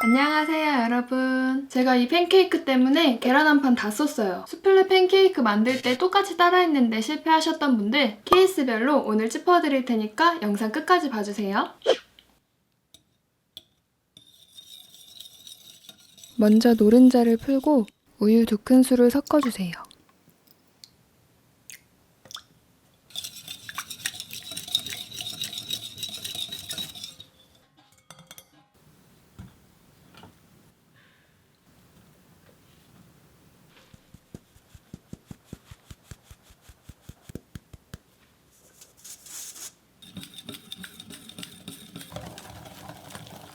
안녕하세요 여러분. 제가 이 팬케이크 때문에 계란 한 판 다 썼어요. 수플레 팬케이크 만들 때 똑같이 따라했는데 실패하셨던 분들 케이스별로 오늘 짚어드릴 테니까 영상 끝까지 봐주세요. 먼저 노른자를 풀고 우유 2큰술을 섞어주세요.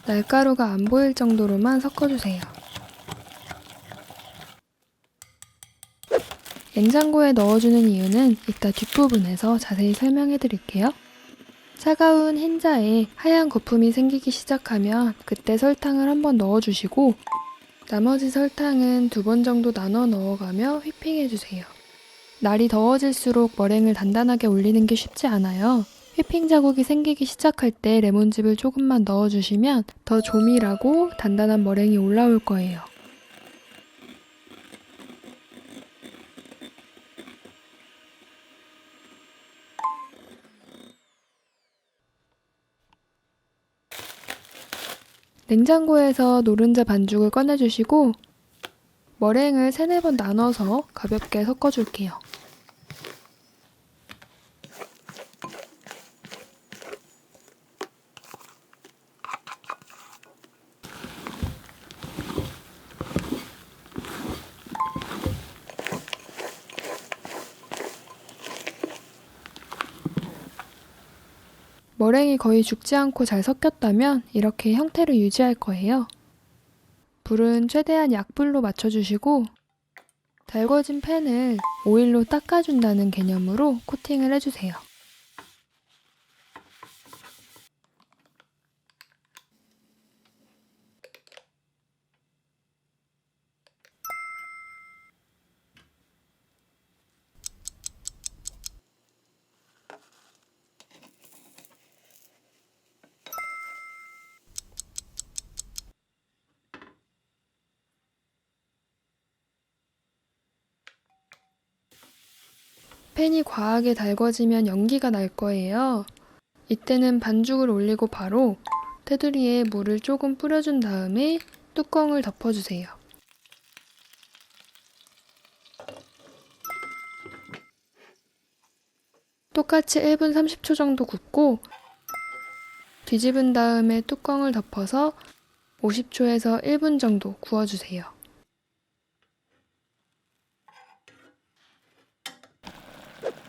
날가루가 안 보일 정도로만 섞어주세요. 냉장고에 넣어주는 이유는 이따 뒷부분에서 자세히 설명해 드릴게요. 차가운 흰자에 하얀 거품이 생기기 시작하면 그때 설탕을 한번 넣어주시고 나머지 설탕은 2번 정도 나눠 넣어가며 휘핑해주세요. 날이 더워질수록 머랭을 단단하게 올리는 게 쉽지 않아요. 휘핑 자국이 생기기 시작할 때 레몬즙을 조금만 넣어주시면 더 조밀하고 단단한 머랭이 올라올 거예요. 냉장고에서 노른자 반죽을 꺼내주시고 머랭을 3-4번 나눠서 가볍게 섞어줄게요. 머랭이 거의 죽지 않고 잘 섞였다면 이렇게 형태를 유지할 거예요. 불은 최대한 약불로 맞춰주시고 달궈진 팬을 오일로 닦아준다는 개념으로 코팅을 해주세요. 팬이 과하게 달궈지면 연기가 날 거예요. 이때는 반죽을 올리고 바로 테두리에 물을 조금 뿌려준 다음에 뚜껑을 덮어주세요. 똑같이 1분 30초 정도 굽고 뒤집은 다음에 뚜껑을 덮어서 50초에서 1분 정도 구워주세요.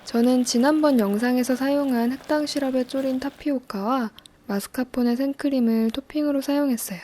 저는 지난번 영상에서 사용한 흑당 시럽에 졸인 타피오카와 마스카포네 생크림을 토핑으로 사용했어요.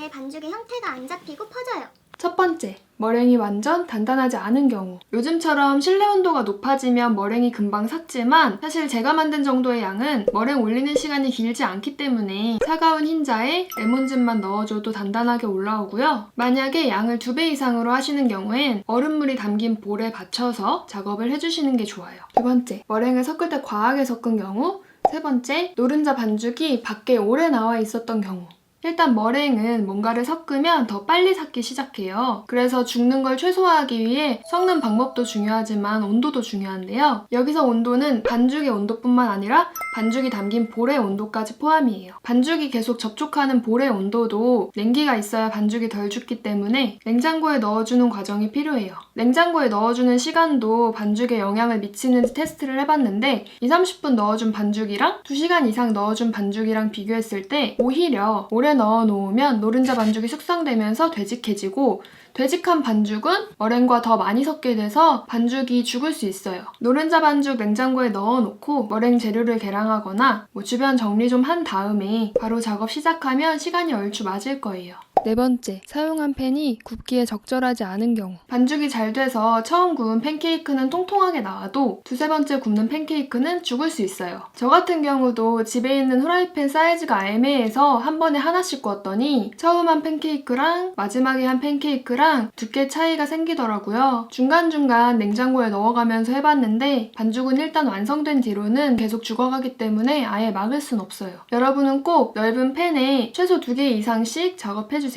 때문에 반죽의 형태가 안 잡히고 퍼져요. 첫 번째, 머랭이 완전 단단하지 않은 경우. 요즘처럼 실내 온도가 높아지면 머랭이 금방 삭지만 사실 제가 만든 정도의 양은 머랭 올리는 시간이 길지 않기 때문에 차가운 흰자에 레몬즙만 넣어줘도 단단하게 올라오고요. 만약에 양을 2배 이상으로 하시는 경우엔 얼음물이 담긴 볼에 받쳐서 작업을 해주시는 게 좋아요. 두 번째, 머랭을 섞을 때 과하게 섞은 경우. 세 번째, 노른자 반죽이 밖에 오래 나와 있었던 경우. 일단 머랭은 뭔가를 섞으면 더 빨리 삭기 시작해요. 그래서 죽는 걸 최소화하기 위해 섞는 방법도 중요하지만 온도도 중요한데요. 여기서 온도는 반죽의 온도뿐만 아니라 반죽이 담긴 볼의 온도까지 포함이에요. 반죽이 계속 접촉하는 볼의 온도도 냉기가 있어야 반죽이 덜 죽기 때문에 냉장고에 넣어주는 과정이 필요해요. 냉장고에 넣어주는 시간도 반죽에 영향을 미치는지 테스트를 해봤는데 20-30분 넣어준 반죽이랑 2시간 이상 넣어준 반죽이랑 비교했을 때 오히려 오래 넣어놓으면 노른자 반죽이 숙성되면서 되직해지고 되직한 반죽은 머랭과 더 많이 섞게 돼서 반죽이 죽을 수 있어요. 노른자 반죽 냉장고에 넣어놓고 머랭 재료를 계량하거나 주변 정리 좀 한 다음에 바로 작업 시작하면 시간이 얼추 맞을 거예요. 네 번째, 사용한 팬이 굽기에 적절하지 않은 경우. 반죽이 잘 돼서 처음 구운 팬케이크는 통통하게 나와도 2-3번째 굽는 팬케이크는 죽을 수 있어요. 저 같은 경우도 집에 있는 후라이팬 사이즈가 애매해서 한 번에 하나씩 구웠더니 처음 한 팬케이크랑 마지막에 한 팬케이크랑 두께 차이가 생기더라고요. 중간중간 냉장고에 넣어가면서 해봤는데 반죽은 일단 완성된 뒤로는 계속 죽어가기 때문에 아예 막을 순 없어요. 여러분은 꼭 넓은 팬에 최소 2개 이상씩 작업해주세요.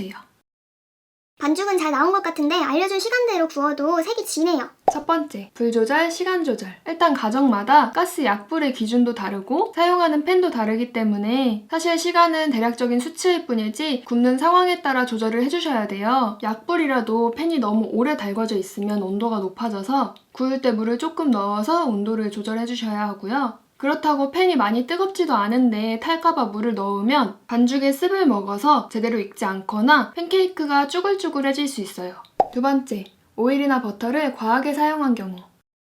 반죽은 잘 나온 것 같은데 알려준 시간대로 구워도 색이 진해요. 첫 번째, 불 조절, 시간 조절. 일단 가정마다 가스 약불의 기준도 다르고 사용하는 팬도 다르기 때문에 사실 시간은 대략적인 수치일 뿐이지 굽는 상황에 따라 조절을 해주셔야 돼요. 약불이라도 팬이 너무 오래 달궈져 있으면 온도가 높아져서 구울 때 물을 조금 넣어서 온도를 조절해 주셔야 하고요. 그렇다고 팬이 많이 뜨겁지도 않은데 탈까봐 물을 넣으면 반죽에 습을 먹어서 제대로 익지 않거나 팬케이크가 쭈글쭈글해질 수 있어요. 두 번째, 오일이나 버터를 과하게 사용한 경우.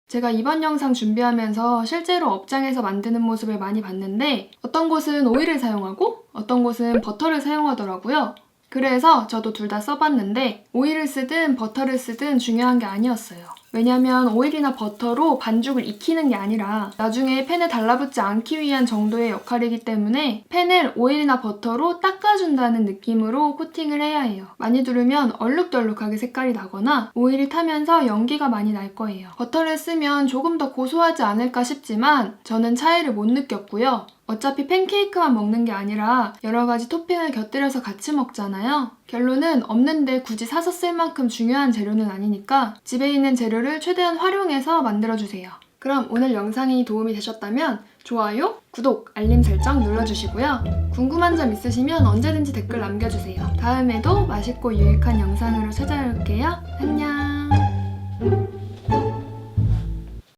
제가 이번 영상 준비하면서 실제로 업장에서 만드는 모습을 많이 봤는데 어떤 곳은 오일을 사용하고 어떤 곳은 버터를 사용하더라고요. 그래서 저도 둘 다 써봤는데 오일을 쓰든 버터를 쓰든 중요한 게 아니었어요. 왜냐면 오일이나 버터로 반죽을 익히는 게 아니라 나중에 팬에 달라붙지 않기 위한 정도의 역할이기 때문에 팬을 오일이나 버터로 닦아준다는 느낌으로 코팅을 해야 해요. 많이 두르면 얼룩덜룩하게 색깔이 나거나 오일이 타면서 연기가 많이 날 거예요. 버터를 쓰면 조금 더 고소하지 않을까 싶지만 저는 차이를 못 느꼈고요. 어차피 팬케이크만 먹는 게 아니라 여러 가지 토핑을 곁들여서 같이 먹잖아요. 결론은 없는데 굳이 사서 쓸 만큼 중요한 재료는 아니니까 집에 있는 재료를 최대한 활용해서 만들어주세요. 그럼 오늘 영상이 도움이 되셨다면 좋아요, 구독, 알림 설정 눌러주시고요. 궁금한 점 있으시면 언제든지 댓글 남겨주세요. 다음에도 맛있고 유익한 영상으로 찾아올게요. 안녕!